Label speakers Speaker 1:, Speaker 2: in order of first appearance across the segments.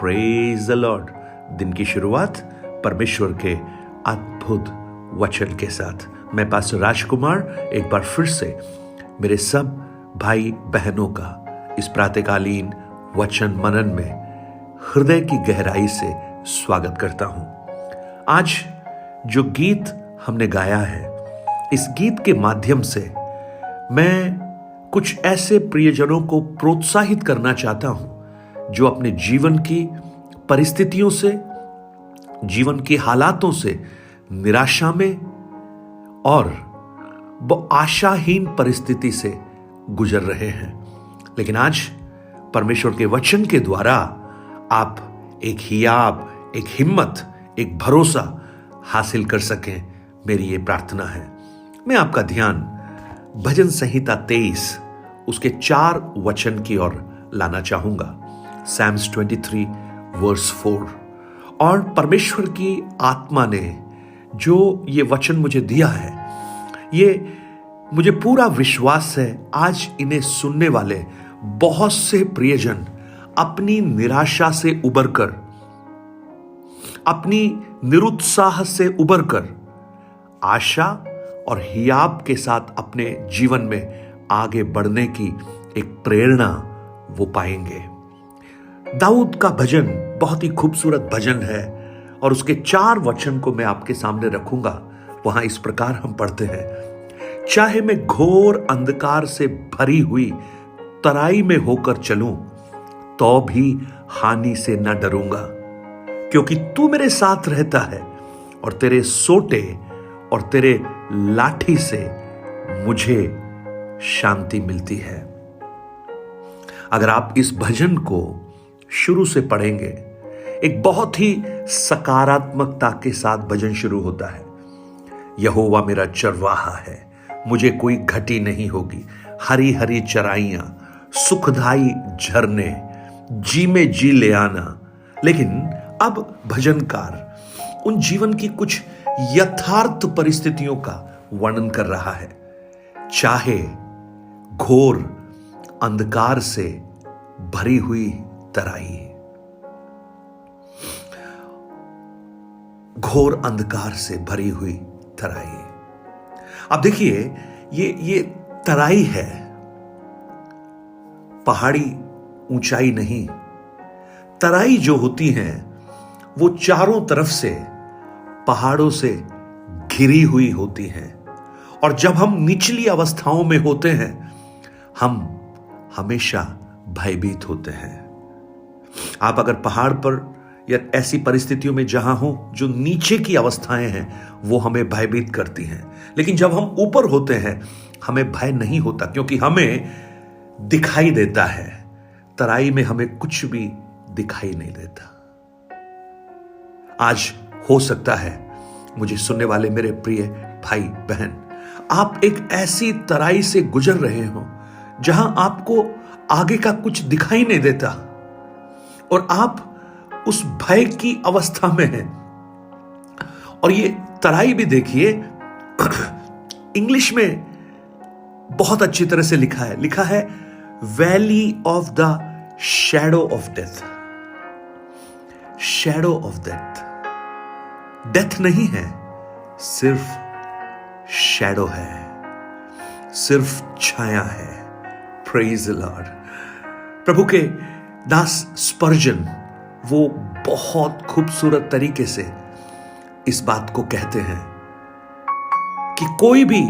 Speaker 1: Praise the Lord. दिन की शुरुआत परमेश्वर के अद्भुत वचन के साथ। मैं पास्टर राजकुमार एक बार फिर से मेरे सब भाई बहनों का इस प्रातःकालीन वचन मनन में हृदय की गहराई से स्वागत करता हूं। आज जो गीत हमने गाया है, इस गीत के माध्यम से मैं कुछ ऐसे प्रियजनों को प्रोत्साहित करना चाहता हूं जो अपने जीवन की परिस्थितियों से, जीवन के हालातों से निराशा में और वो आशाहीन परिस्थिति से गुजर रहे हैं। लेकिन आज परमेश्वर के वचन के द्वारा आप एक हियाब, एक हिम्मत, एक भरोसा हासिल कर सकें, मेरी ये प्रार्थना है। मैं आपका ध्यान भजन संहिता 23 उसके 4 वचन की ओर लाना चाहूंगा। Psalms 23 verse 4। और परमेश्वर की आत्मा ने जो ये वचन मुझे दिया है, ये मुझे पूरा विश्वास है आज इन्हें सुनने वाले बहुत से प्रियजन अपनी निराशा से उबरकर, अपनी निरुत्साह से उबरकर आशा और हियाब के साथ अपने जीवन में आगे बढ़ने की एक प्रेरणा वो पाएंगे। दाऊद का भजन बहुत ही खूबसूरत भजन है और उसके 4 वचन को मैं आपके सामने रखूंगा। वहां इस प्रकार हम पढ़ते हैं, चाहे मैं घोर अंधकार से भरी हुई तराई में होकर चलूं तो भी हानि से न डरूंगा, क्योंकि तू मेरे साथ रहता है और तेरे सोटे और तेरे लाठी से मुझे शांति मिलती है। अगर आप इस भजन को शुरू से पढ़ेंगे, एक बहुत ही सकारात्मकता के साथ भजन शुरू होता है। यहोवा मेरा चरवाहा है, मुझे कोई घटी नहीं होगी। हरी हरी चराइयां, सुखदाई झरने, जी में जी ले आना। लेकिन अब भजनकार उन जीवन की कुछ यथार्थ परिस्थितियों का वर्णन कर रहा है। चाहे घोर अंधकार से भरी हुई तराई, घोर अंधकार से भरी हुई तराई। अब देखिए, ये तराई है, पहाड़ी ऊंचाई नहीं। तराई जो होती है वो चारों तरफ से पहाड़ों से घिरी हुई होती हैं। और जब हम निचली अवस्थाओं में होते हैं, हम हमेशा भयभीत होते हैं। आप अगर पहाड़ पर या ऐसी परिस्थितियों में जहां हो जो नीचे की अवस्थाएं हैं, वो हमें भयभीत करती हैं। लेकिन जब हम ऊपर होते हैं, हमें भय नहीं होता, क्योंकि हमें दिखाई देता है। तराई में हमें कुछ भी दिखाई नहीं देता। आज हो सकता है मुझे सुनने वाले मेरे प्रिय भाई बहन, आप एक ऐसी तराई से गुजर रहे हो जहां आपको आगे का कुछ दिखाई नहीं देता और आप उस भय की अवस्था में हैं। और ये तराई भी देखिए, इंग्लिश में बहुत अच्छी तरह से लिखा है valley of the shadow of death. Shadow of death, death नहीं है, सिर्फ शैडो है, सिर्फ छाया है। Praise the Lord. प्रभु के दास स्पर्जन वो बहुत खूबसूरत तरीके से इस बात को कहते हैं कि कोई भी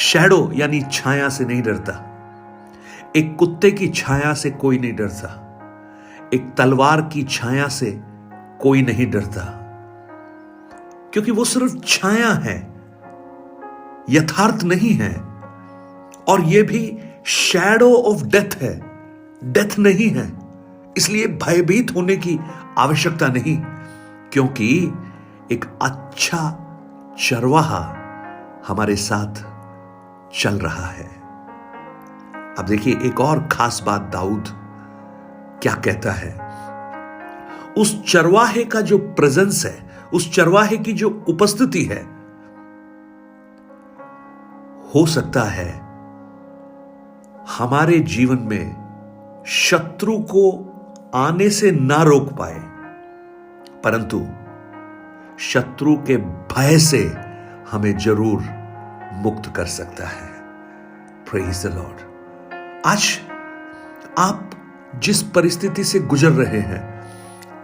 Speaker 1: शैडो यानी छाया से नहीं डरता। एक कुत्ते की छाया से कोई नहीं डरता, एक तलवार की छाया से कोई नहीं डरता, क्योंकि वो सिर्फ छाया है, यथार्थ नहीं है। और ये भी शैडो ऑफ डेथ है, डेथ नहीं है। इसलिए भयभीत होने की आवश्यकता नहीं, क्योंकि एक अच्छा चरवाहा हमारे साथ चल रहा है। अब देखिए, एक और खास बात दाऊद क्या कहता है। उस चरवाहे का जो प्रेजेंस है, उस चरवाहे की जो उपस्थिति है, हो सकता है हमारे जीवन में शत्रु को आने से ना रोक पाए, परंतु शत्रु के भय से हमें जरूर मुक्त कर सकता है। Praise the Lord. आज आप जिस परिस्थिति से गुजर रहे हैं,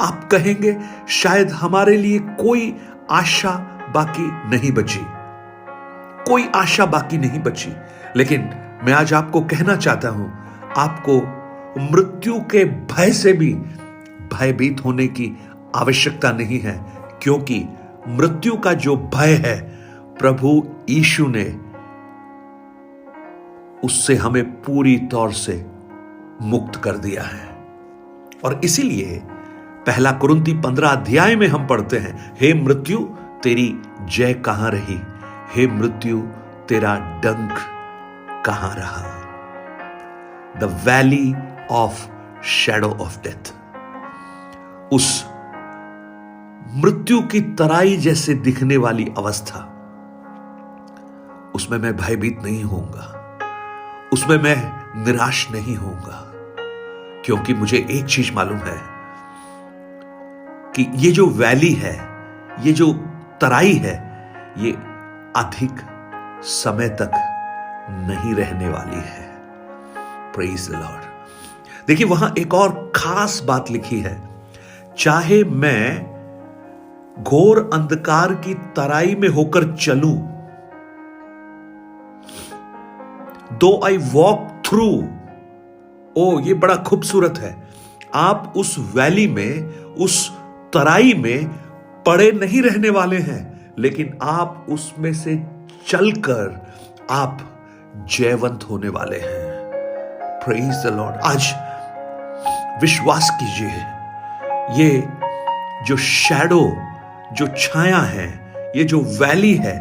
Speaker 1: आप कहेंगे शायद हमारे लिए कोई आशा बाकी नहीं बची, कोई आशा बाकी नहीं बची। लेकिन मैं आज आपको कहना चाहता हूं, आपको मृत्यु के भय से भी भयभीत होने की आवश्यकता नहीं है, क्योंकि मृत्यु का जो भय है प्रभु यीशु ने उससे हमें पूरी तौर से मुक्त कर दिया है। और इसीलिए पहला कुरिन्ती 15 अध्याय में हम पढ़ते हैं, हे मृत्यु तेरी जय कहां रही, हे मृत्यु तेरा डंक कहां रहा। The valley of shadow of death, उस मृत्यु की तराई जैसे दिखने वाली अवस्था, उसमें मैं भयभीत नहीं होऊंगा, उसमें मैं निराश नहीं होऊंगा, क्योंकि मुझे एक चीज मालूम है कि ये जो वैली है, ये जो तराई है, ये अधिक समय तक नहीं रहने वाली है। Praise the Lord. देखिए वहां एक और खास बात लिखी है, चाहे मैं घोर अंधकार की तराई में होकर चलूं, दो आई वॉक थ्रू, ओ ये बड़ा खूबसूरत है। आप उस वैली में, उस तराई में पड़े नहीं रहने वाले हैं, लेकिन आप उसमें से चलकर आप जयवंत होने वाले हैं। Praise the Lord. आज विश्वास कीजिए, ये जो शैडो, जो छाया है, ये जो वैली है,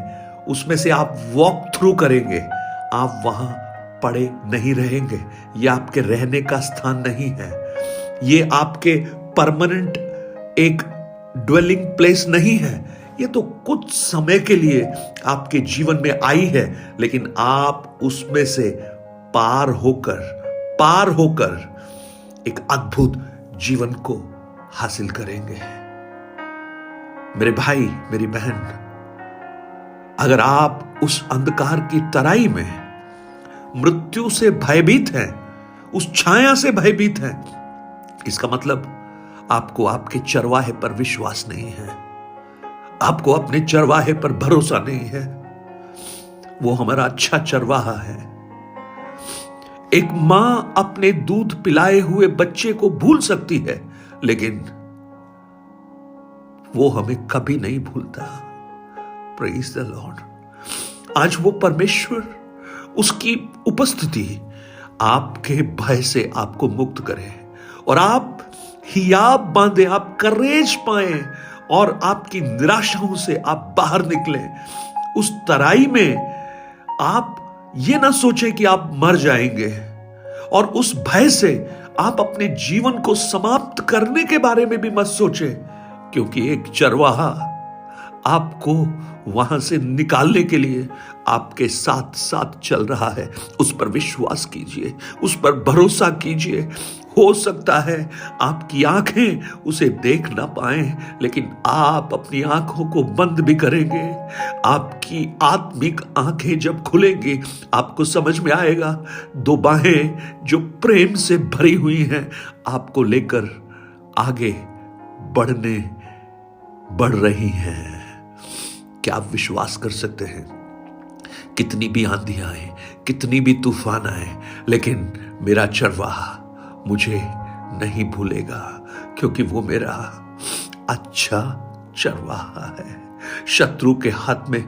Speaker 1: उसमें से आप वॉक थ्रू करेंगे, आप वहां पड़े नहीं रहेंगे। ये आपके रहने का स्थान नहीं है, ये आपके परमानेंट एक ड्वेलिंग प्लेस नहीं है। ये तो कुछ समय के लिए आपके जीवन में आई है, लेकिन आप उसमें से पार होकर एक अद्भुत जीवन को हासिल करेंगे। मेरे भाई, मेरी बहन, अगर आप उस अंधकार की तराई में मृत्यु से भयभीत हैं, उस छाया से भयभीत हैं, इसका मतलब आपको आपके चरवाहे पर विश्वास नहीं है, आपको अपने चरवाहे पर भरोसा नहीं है। वो हमारा अच्छा चरवाहा है। एक मां अपने दूध पिलाए हुए बच्चे को भूल सकती है, लेकिन वो हमें कभी नहीं भूलता। Praise the Lord. आज वो परमेश्वर, उसकी उपस्थिति आपके भय से आपको मुक्त करे और आप हियाब बांधे, आप करेज पाए और आपकी निराशाओं से आप बाहर निकले। उस तराई में आप ये ना सोचे कि आप मर जाएंगे, और उस भय से आप अपने जीवन को समाप्त करने के बारे में भी मत सोचे, क्योंकि एक चरवाहा आपको वहां से निकालने के लिए आपके साथ साथ चल रहा है। उस पर विश्वास कीजिए, उस पर भरोसा कीजिए। हो सकता है आपकी आंखें उसे देख ना पाएं, लेकिन आप अपनी आंखों को बंद भी करेंगे। आपकी आत्मिक आंखें जब खुलेंगी, आपको समझ में आएगा दो बाहें जो प्रेम से भरी हुई हैं, आपको लेकर आगे बढ़ रही हैं। क्या आप विश्वास कर सकते हैं? कितनी भी आंधियां आए, कितनी भी तूफान आए, लेकिन मेरा चरवाहा मुझे नहीं भूलेगा, क्योंकि वो मेरा अच्छा चरवाहा है। शत्रु के हाथ में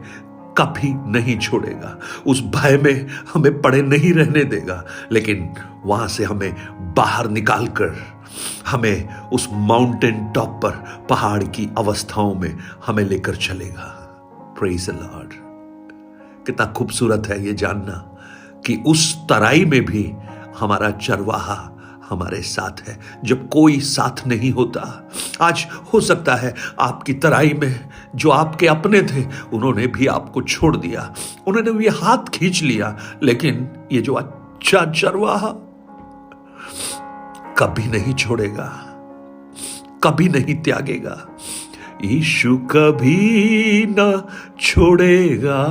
Speaker 1: कभी नहीं छोड़ेगा, उस भय में हमें पड़े नहीं रहने देगा, लेकिन वहां से हमें बाहर निकालकर हमें उस माउंटेन टॉप पर, पहाड़ की अवस्थाओं में हमें लेकर चलेगा। Praise the Lord. कितना खूबसूरत है ये जानना कि उस तराई में भी हमारा चरवाहा हमारे साथ है, जब कोई साथ नहीं होता। आज हो सकता है आपकी तराई में जो आपके अपने थे, उन्होंने भी आपको छोड़ दिया, उन्होंने भी हाथ खींच लिया, लेकिन ये जो अच्छा चरवाहा कभी नहीं छोड़ेगा। कभी नहीं त्यागेगा। यीशु कभी न छोड़ेगा,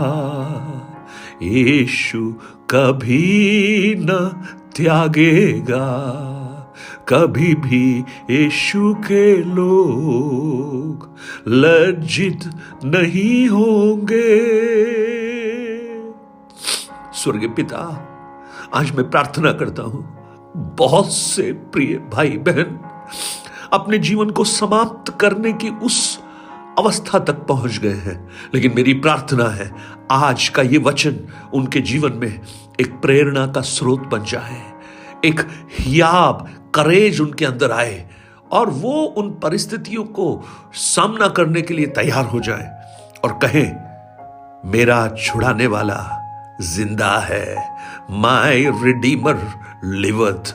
Speaker 1: यीशु कभी न त्यागेगा। कभी भी यीशु के लोग लज्जित नहीं होंगे। स्वर्गीय पिता, आज मैं प्रार्थना करता हूं, बहुत से प्रिय भाई बहन अपने जीवन को समाप्त करने की उस अवस्था तक पहुंच गए हैं, लेकिन मेरी प्रार्थना है आज का ये वचन उनके जीवन में एक प्रेरणा का स्रोत बन जाए, एक हियाब करेज उनके अंदर आए और वो उन परिस्थितियों को सामना करने के लिए तैयार हो जाए और कहें, मेरा छुड़ाने वाला जिंदा है, माय रिडीमर लिवथ।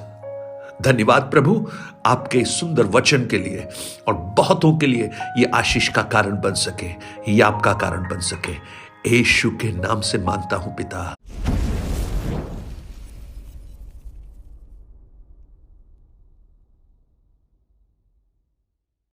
Speaker 1: धन्यवाद प्रभु, आपके सुंदर वचन के लिए और बहुतों के लिए ये आशीष का कारण बन सके, याब का कारण बन सके। यीशु के नाम से मांगता हूं पिता,